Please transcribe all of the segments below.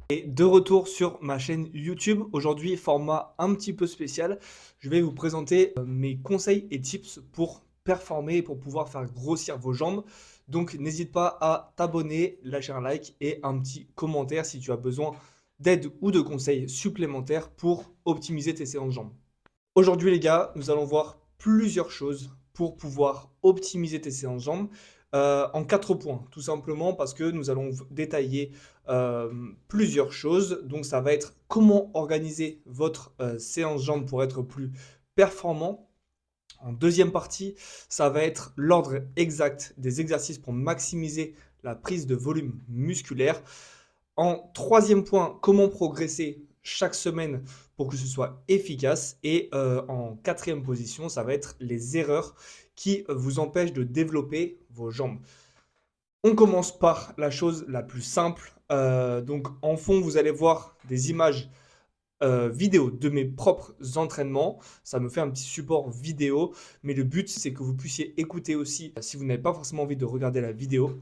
Et de retour sur ma chaîne YouTube. Aujourd'hui, format un petit peu spécial. Je vais vous présenter mes conseils et tips pour performer et pour pouvoir faire grossir vos jambes. Donc, n'hésite pas à t'abonner, lâcher un like et un petit commentaire si tu as besoin d'aide ou de conseils supplémentaires pour optimiser tes séances jambes. Aujourd'hui, les gars, nous allons voir plusieurs choses pour pouvoir optimiser tes séances jambes en 4 points, tout simplement parce que nous allons détailler plusieurs choses. Donc, ça va être comment organiser votre séance jambes pour être plus performant. En deuxième partie, ça va être l'ordre exact des exercices pour maximiser la prise de volume musculaire. En troisième point, comment progresser chaque semaine pour que ce soit efficace. Et en quatrième position, ça va être les erreurs qui vous empêchent de développer vos jambes. On commence par la chose la plus simple. Donc en fond, vous allez voir des images vidéo de mes propres entraînements. Ça me fait un petit support vidéo, mais le but, c'est que vous puissiez écouter aussi si vous n'avez pas forcément envie de regarder la vidéo.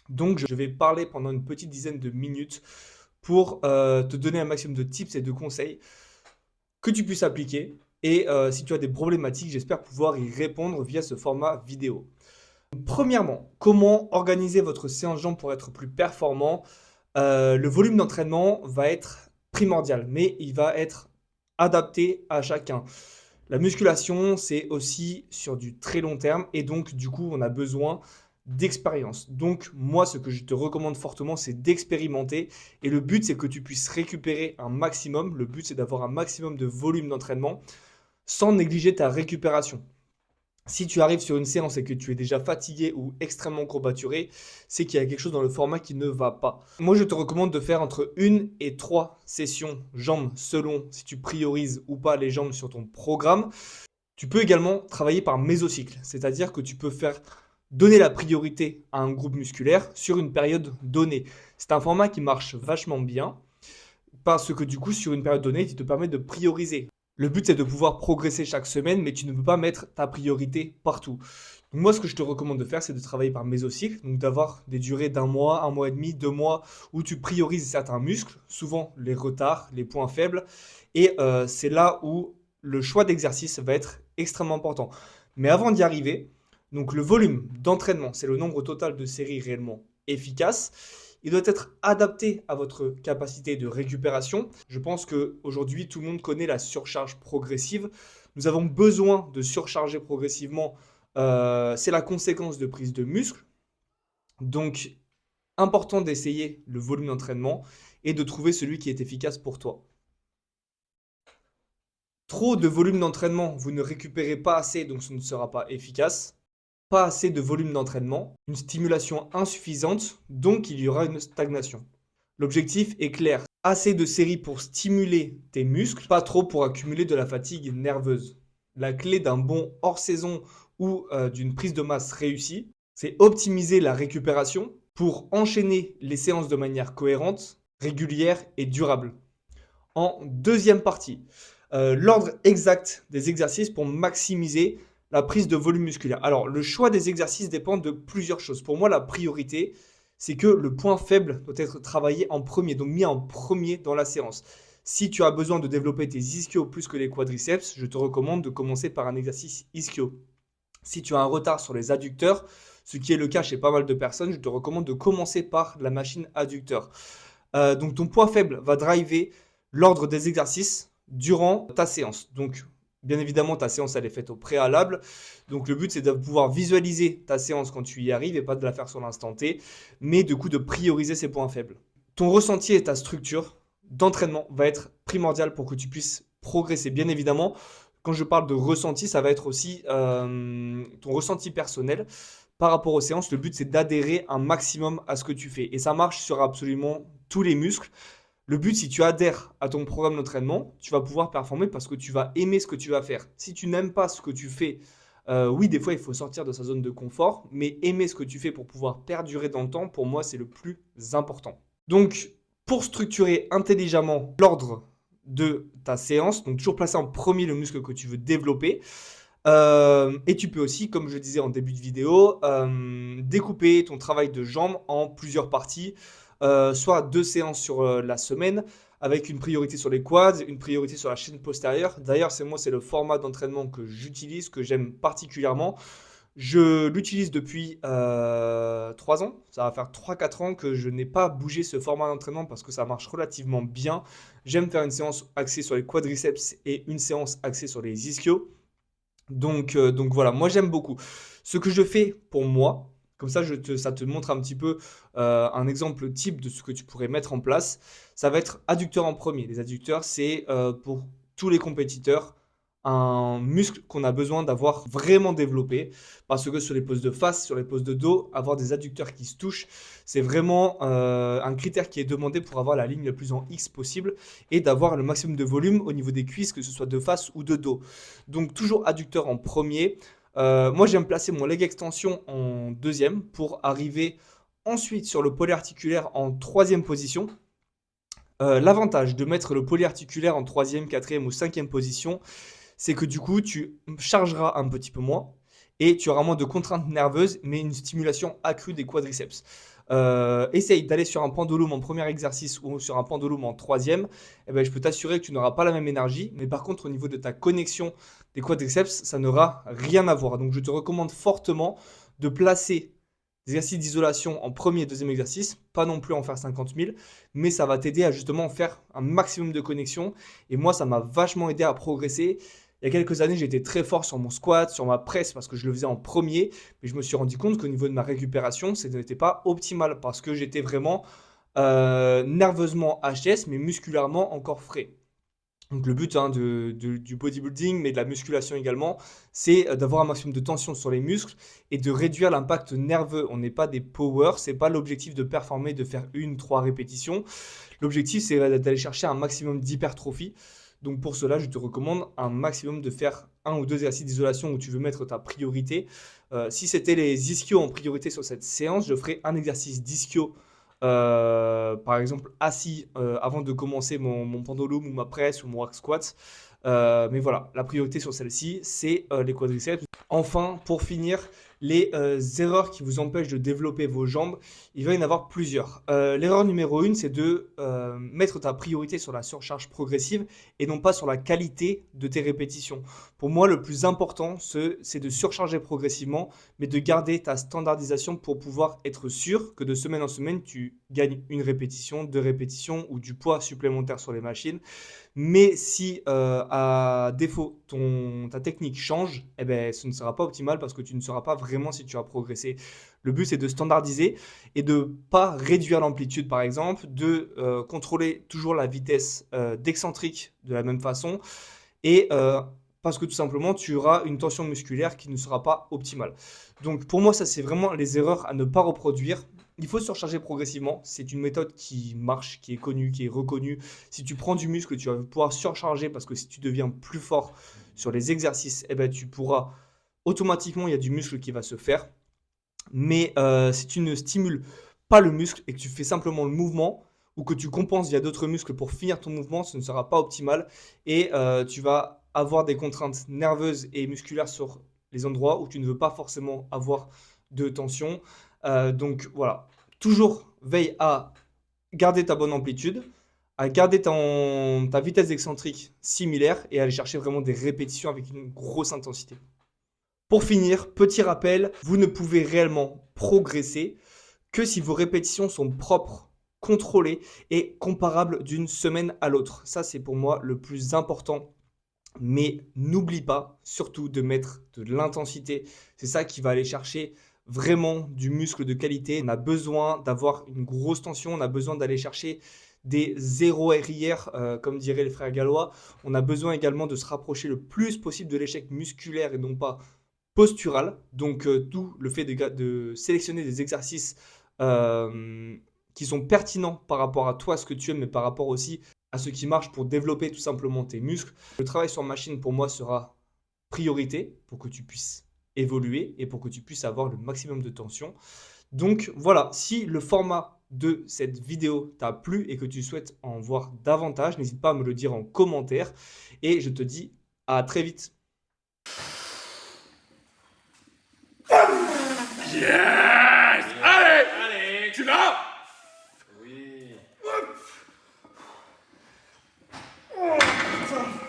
Donc, je vais parler pendant une petite dizaine de minutes pour te donner un maximum de tips et de conseils que tu puisses appliquer. Et si tu as des problématiques, j'espère pouvoir y répondre via ce format vidéo. Premièrement, comment organiser votre séance jambes pour être plus performant? Le volume d'entraînement va être primordial, mais il va être adapté à chacun. La musculation, c'est aussi sur du très long terme et donc du coup, on a besoin d'expérience. Donc moi, ce que je te recommande fortement, c'est d'expérimenter et le but, c'est que tu puisses récupérer un maximum. Le but, c'est d'avoir un maximum de volume d'entraînement sans négliger ta récupération. Si tu arrives sur une séance et que tu es déjà fatigué ou extrêmement courbaturé, c'est qu'il y a quelque chose dans le format qui ne va pas. Moi, je te recommande de faire entre 1 et 3 sessions jambes selon si tu priorises ou pas les jambes sur ton programme. Tu peux également travailler par mésocycle, c'est-à-dire que tu peux faire donner la priorité à un groupe musculaire sur une période donnée. C'est un format qui marche vachement bien parce que du coup, sur une période donnée, il te permet de prioriser. Le but, c'est de pouvoir progresser chaque semaine, mais tu ne peux pas mettre ta priorité partout. Donc moi, ce que je te recommande de faire, c'est de travailler par mésocycle, donc d'avoir des durées d'1 mois, 1 mois et demi, 2 mois, où tu priorises certains muscles, souvent les retards, les points faibles, et c'est là où le choix d'exercice va être extrêmement important. Mais avant d'y arriver, donc le volume d'entraînement, c'est le nombre total de séries réellement efficaces. Il doit être adapté à votre capacité de récupération. Je pense qu'aujourd'hui, tout le monde connaît la surcharge progressive. Nous avons besoin de surcharger progressivement. C'est la conséquence de prise de muscle. Donc, important d'essayer le volume d'entraînement et de trouver celui qui est efficace pour toi. Trop de volume d'entraînement, vous ne récupérez pas assez, donc ce ne sera pas efficace. Pas assez de volume d'entraînement, une stimulation insuffisante, donc il y aura une stagnation. L'objectif est clair, assez de séries pour stimuler tes muscles, pas trop pour accumuler de la fatigue nerveuse. La clé d'un bon hors-saison ou d'une prise de masse réussie, c'est optimiser la récupération pour enchaîner les séances de manière cohérente, régulière et durable. En deuxième partie, l'ordre exact des exercices pour maximiser la prise de volume musculaire. Alors, le choix des exercices dépend de plusieurs choses. Pour moi, la priorité, c'est que le point faible doit être travaillé en premier, donc mis en premier dans la séance. Si tu as besoin de développer tes ischios plus que les quadriceps, je te recommande de commencer par un exercice ischio. Si tu as un retard sur les adducteurs, ce qui est le cas chez pas mal de personnes, je te recommande de commencer par la machine adducteur. Donc, ton point faible va driver l'ordre des exercices durant ta séance. Donc, bien évidemment, ta séance, elle est faite au préalable. Donc, le but, c'est de pouvoir visualiser ta séance quand tu y arrives et pas de la faire sur l'instant T, mais du coup, de prioriser ses points faibles. Ton ressenti et ta structure d'entraînement va être primordial pour que tu puisses progresser. Bien évidemment, quand je parle de ressenti, ça va être aussi ton ressenti personnel par rapport aux séances. Le but, c'est d'adhérer un maximum à ce que tu fais. Et ça marche sur absolument tous les muscles. Le but, si tu adhères à ton programme d'entraînement, tu vas pouvoir performer parce que tu vas aimer ce que tu vas faire. Si tu n'aimes pas ce que tu fais, oui, des fois, il faut sortir de sa zone de confort, mais aimer ce que tu fais pour pouvoir perdurer dans le temps, pour moi, c'est le plus important. Donc, pour structurer intelligemment l'ordre de ta séance. Donc toujours placer en premier le muscle que tu veux développer. Et tu peux aussi, comme je disais en début de vidéo, découper ton travail de jambes en plusieurs parties, soit 2 séances sur, la semaine, avec une priorité sur les quads, une priorité sur la chaîne postérieure. D'ailleurs, c'est le format d'entraînement que j'utilise, que j'aime particulièrement. Je l'utilise depuis, 3 ans. Ça va faire 3 4 ans que je n'ai pas bougé ce format d'entraînement parce que ça marche relativement bien. J'aime faire une séance axée sur les quadriceps et une séance axée sur les ischios. Donc voilà, moi j'aime beaucoup. Ce que je fais pour moi, comme ça ça te montre un petit peu un exemple type de ce que tu pourrais mettre en place. Ça va être adducteur en premier. Les adducteurs, c'est pour tous les compétiteurs un muscle qu'on a besoin d'avoir vraiment développé. Parce que sur les poses de face, sur les poses de dos, avoir des adducteurs qui se touchent, c'est vraiment un critère qui est demandé pour avoir la ligne la plus en X possible et d'avoir le maximum de volume au niveau des cuisses, que ce soit de face ou de dos. Donc toujours adducteur en premier. Moi, j'aime placer mon leg extension en deuxième pour arriver ensuite sur le polyarticulaire en troisième position. L'avantage de mettre le polyarticulaire en troisième, quatrième ou cinquième position, c'est que du coup, tu chargeras un petit peu moins et tu auras moins de contraintes nerveuses, mais une stimulation accrue des quadriceps. Essaye d'aller sur un pendulum en premier exercice ou sur un pendulum en troisième, eh ben, je peux t'assurer que tu n'auras pas la même énergie, mais par contre, au niveau de ta connexion des quadriceps, ça n'aura rien à voir. Donc, je te recommande fortement de placer des exercices d'isolation en premier et deuxième exercice, pas non plus en faire 50 000, mais ça va t'aider à justement faire un maximum de connexion. Et moi, ça m'a vachement aidé à progresser. Il y a quelques années, j'étais très fort sur mon squat, sur ma presse parce que je le faisais en premier, mais je me suis rendu compte qu'au niveau de ma récupération, ce n'était pas optimal parce que j'étais vraiment nerveusement HS, mais musculairement encore frais. Donc le but hein, du bodybuilding, mais de la musculation également, c'est d'avoir un maximum de tension sur les muscles et de réduire l'impact nerveux. On n'est pas des powers, c'est pas l'objectif de performer, de faire 1, 3 répétitions. L'objectif, c'est d'aller chercher un maximum d'hypertrophie. Donc pour cela, je te recommande un maximum de faire 1 ou 2 exercices d'isolation où tu veux mettre ta priorité. Si c'était les ischios en priorité sur cette séance, je ferais un exercice d'ischio, par exemple assis avant de commencer mon pendulum ou ma presse ou mon hack squat. Mais voilà, la priorité sur celle-ci, c'est les quadriceps. Enfin, pour finir, les erreurs qui vous empêchent de développer vos jambes, il va y en avoir plusieurs. L'erreur numéro 1, c'est de mettre ta priorité sur la surcharge progressive et non pas sur la qualité de tes répétitions. Pour moi, le plus important, c'est de surcharger progressivement, mais de garder ta standardisation pour pouvoir être sûr que de semaine en semaine, tu gagnes une répétition, 2 répétitions ou du poids supplémentaire sur les machines. Mais si à défaut ta technique change, eh ben, ce ne sera pas optimal parce que tu ne sauras pas vraiment si tu as progressé. Le but, c'est de standardiser et de ne pas réduire l'amplitude, par exemple, de contrôler toujours la vitesse d'excentrique de la même façon et parce que tout simplement, tu auras une tension musculaire qui ne sera pas optimale. Donc pour moi, ça, c'est vraiment les erreurs à ne pas reproduire. Il faut surcharger progressivement. C'est une méthode qui marche, qui est connue, qui est reconnue. Si tu prends du muscle, tu vas pouvoir surcharger parce que si tu deviens plus fort sur les exercices, eh ben, tu pourras automatiquement, il y a du muscle qui va se faire. Mais si tu ne stimules pas le muscle et que tu fais simplement le mouvement ou que tu compenses via d'autres muscles pour finir ton mouvement, ce ne sera pas optimal et tu vas avoir des contraintes nerveuses et musculaires sur les endroits où tu ne veux pas forcément avoir de tension. Donc voilà, toujours veille à garder ta bonne amplitude, à garder ta vitesse excentrique similaire et à aller chercher vraiment des répétitions avec une grosse intensité. Pour finir, petit rappel, vous ne pouvez réellement progresser que si vos répétitions sont propres, contrôlées et comparables d'une semaine à l'autre. Ça, c'est pour moi le plus important. Mais n'oublie pas surtout de mettre de l'intensité. C'est ça qui va aller chercher vraiment du muscle de qualité. On a besoin d'avoir une grosse tension, on a besoin d'aller chercher des 0 RIR, comme diraient les frères gallois. On a besoin également de se rapprocher le plus possible de l'échec musculaire et non pas postural. Donc, d'où le fait de sélectionner des exercices qui sont pertinents par rapport à toi, ce que tu aimes, mais par rapport aussi à ce qui marche pour développer tout simplement tes muscles. Le travail sur machine, pour moi, sera priorité pour que tu puisses évoluer et pour que tu puisses avoir le maximum de tension. Donc voilà, si le format de cette vidéo t'a plu et que tu souhaites en voir davantage, n'hésite pas à me le dire en commentaire et je te dis à très vite. Yeah!